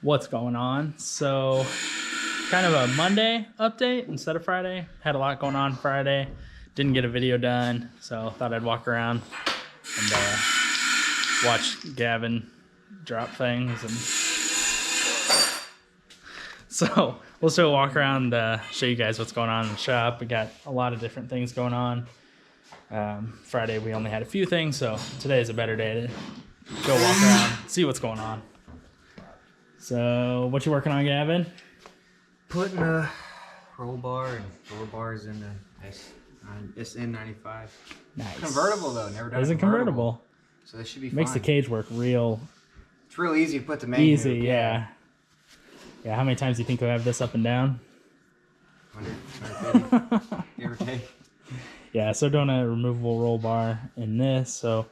what's going on. So kind of a Monday update instead of Friday. Had a lot going on Friday. Didn't get a video done, so thought I'd walk around and watch Gavin drop things. And so we'll still walk around, show you guys what's going on in the shop. We got a lot of different things going on. Friday we only had a few things, so today is a better day to go walk around, see what's going on. So what you working on, Gavin? Putting a roll bar and door bars in the SN95. Nice. Convertible though, never done. Isn't convertible. So this should be Makes fun. the cage work real. It's real easy to put the main. Easy, yeah. Yeah, how many times do you think you'll have this up and down? 100, 150, give or take. Yeah, so doing a removable roll bar in this, so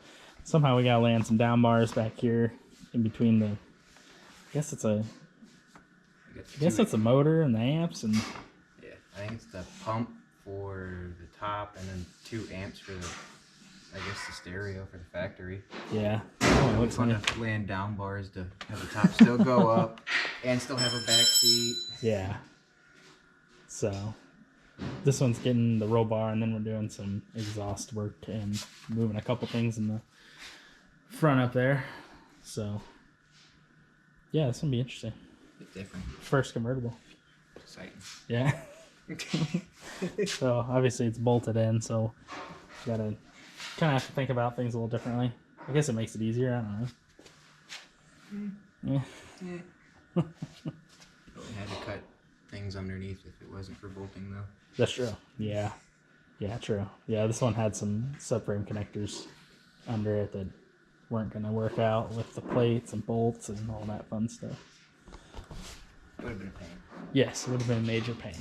somehow we gotta land some down bars back here in between the. I guess it's a motor and the amps and. Yeah, I think it's the pump for the top and then 2 amps for the, I guess, the stereo for the factory. Yeah. Oh, it looks fun to land down bars to have the top still go up and still have a back seat. Yeah. So this one's getting the roll bar, and then we're doing some exhaust work and moving a couple things in the front up there. So yeah, it's gonna be interesting. Bit different. First convertible. Exciting. Yeah. So obviously it's bolted in, so you gotta kind of have to think about things a little differently. I guess it makes it easier. I don't know. Yeah. Probably had to cut things underneath if it wasn't for bolting though. That's true. Yeah. Yeah, true. Yeah, this one had some subframe connectors under it that weren't going to work out with the plates and bolts and all that fun stuff. It would have been a pain. Yes, it would have been a major pain.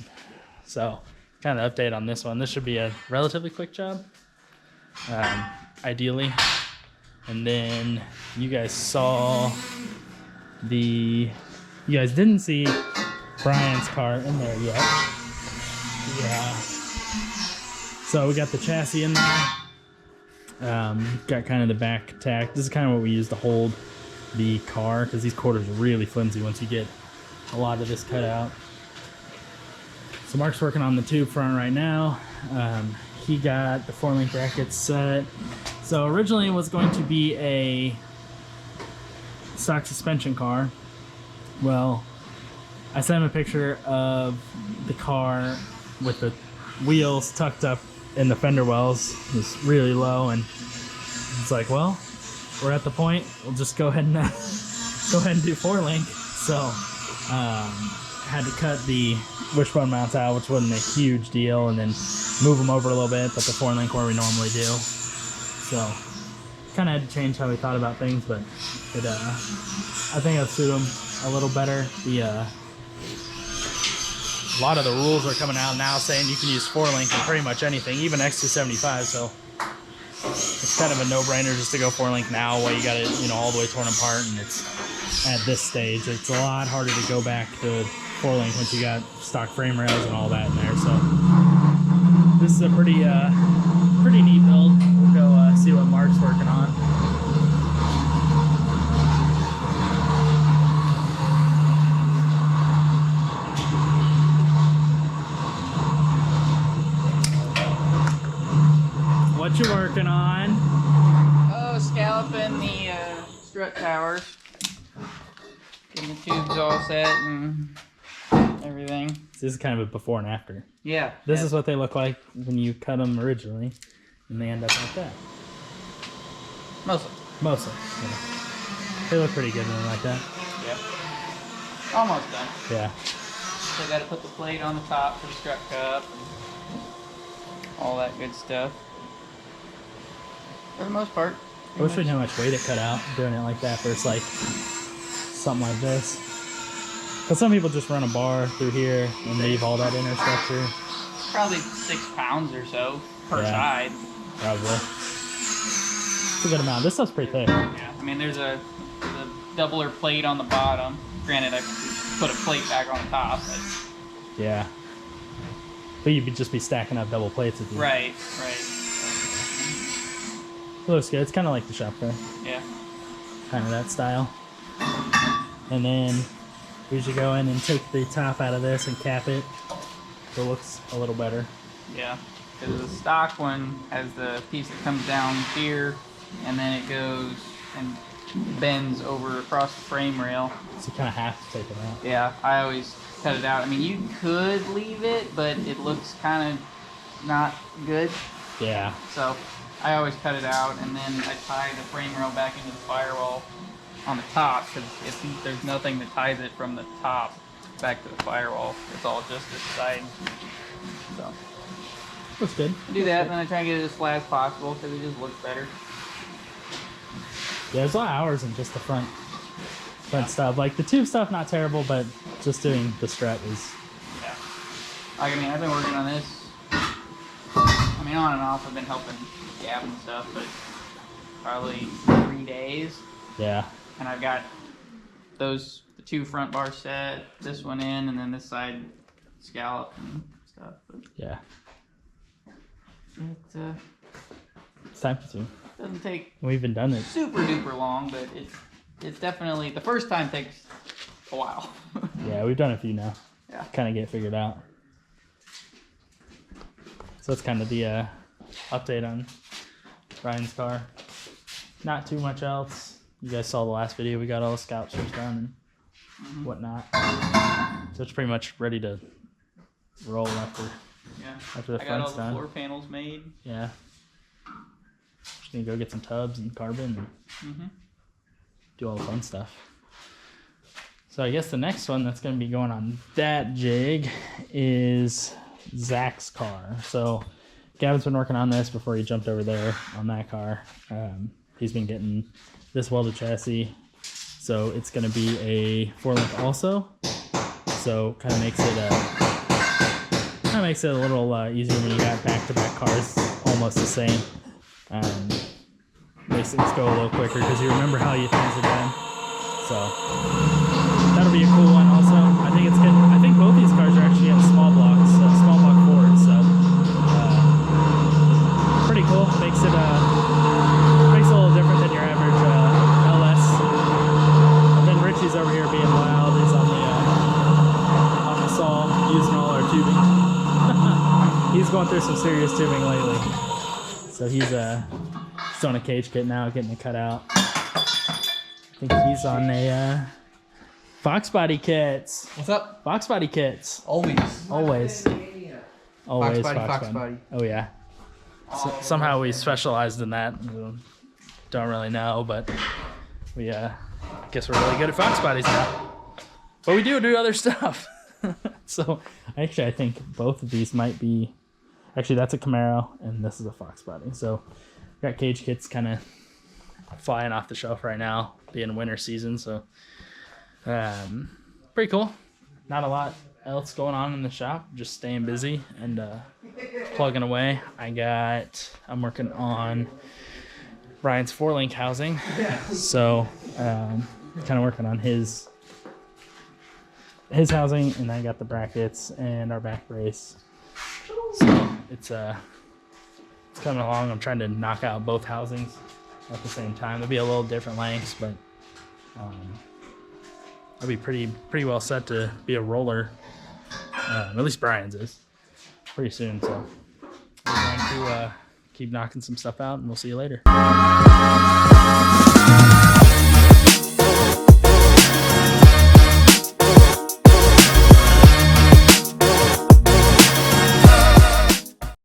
So, kind of update on this one. This should be a relatively quick job, ideally. And then you guys saw you guys didn't see Bryans' car in there yet. Yeah. So we got the chassis in there. Got kind of the back tack. This is kind of what we use to hold the car, because these quarters are really flimsy once you get a lot of this cut out. So Mark's working on the tube front right now. He got the 4-link brackets set. So originally it was going to be a stock suspension car. Well, I sent him a picture of the car with the wheels tucked up in the fender wells. It's really low, and it's like, well, we're at the point. We'll just go ahead and do 4-link. So had to cut the wishbone mounts out, which wasn't a huge deal, and then move them over a little bit, but the 4-link where we normally do. So kind of had to change how we thought about things, but it I think it'll suit them a little better. A lot of the rules are coming out now saying you can use 4-link in pretty much anything, even X275. So it's kind of a no-brainer just to go 4-link now, while you got it, all the way torn apart. And it's at this stage, it's a lot harder to go back to 4-link once you got stock frame rails and all that in there. So this is a pretty neat build. We'll go see what Mark's working on. What you working on? Oh, scalloping the strut towers. Getting the tubes all set and everything. This is kind of a before and after. Yeah. This is what they look like when you cut them originally, and they end up like that. Mostly. Yeah. They look pretty good when they're like that. Yep. Almost done. Yeah. So I got to put the plate on the top for the strut cup and all that good stuff. For the most part. I wish we knew how much weight it cut out doing it like that versus like something like this. Because some people just run a bar through here and leave all that inner structure. Probably 6 pounds or so per side. Probably. It's a good amount. This stuff's pretty thick. Yeah, I mean there's a doubler plate on the bottom. Granted, I could put a plate back on the top. But... Yeah. But you'd just be stacking up double plates if you... Right. It looks good. It's kind of like the shop car. Yeah. Kind of that style. And then We usually go in and take the top out of this and cap it so it looks a little better. Yeah, because the stock one has the piece that comes down here, and then it goes and bends over across the frame rail. So you kind of have to take it out. Yeah, I always cut it out. I mean, you could leave it, but it looks kind of not good. Yeah. So I always cut it out, and then I tie the frame rail back into the firewall on the top, because there's nothing that ties it from the top back to the firewall. It's all just this side. So Looks good. I do that, and then I try and get it as flat as possible because it just looks better. Yeah, there's a lot of hours in just the front stuff. Like the tube stuff, not terrible, but just doing the strut is. Yeah. Like, I mean, I've been working on this. I mean, on and off. I've been helping Gab and stuff, but probably 3 days. Yeah. And I've got the two front bars set, this one in, and then this side scallop and stuff. But Yeah. it It's time consuming. doesn't take We've been done it. super duper long, but it's definitely, the first time takes a while. Yeah, we've done a few now. Yeah. Kind of get figured out. So that's kind of the update on Bryans' car. Not too much else. You guys saw the last video. We got all the sculptures done and whatnot. So it's pretty much ready to roll after the I got all front's the done. floor panels made. Yeah. Just need to go get some tubs and carbon and do all the fun stuff. So I guess the next one that's going to be going on that jig is Zach's car. So Gavin's been working on this before he jumped over there on that car. He's been getting this welded chassis. So it's going to be a 4-link also. So kind of makes it a little easier when you got back-to-back cars almost the same. Makes things go a little quicker because you remember how you things are done. So that'll be a cool one also. I think both these cars are actually in small blocks, small block Fords. So pretty cool. Makes it a little different than your average LS. And then Richie's over here being wild. He's on the saw using all our tubing. He's going through some serious tubing lately. So he's on a cage kit now, getting it cut out. I think he's on a Fox body kits. What's up? Fox body kits. Always. Always. Always Fox body. Oh yeah. So, somehow we specialized in that. Don't really know, but we guess we're really good at Fox bodies now. But we do other stuff. So actually, I think both of these might be. Actually, that's a Camaro, and this is a Fox body. So got cage kits kind of flying off the shelf right now, being winter season. So pretty cool. Not a lot else going on in the shop, just staying busy and plugging away. I'm working on Brian's 4-link housing. So kind of working on his housing, and I got the brackets and our back brace. So it's coming along. I'm trying to knock out both housings at the same time. They'll be a little different lengths, but I'll be pretty well set to be a roller. At least Bryans is pretty soon. So we're going to keep knocking some stuff out, and we'll see you later.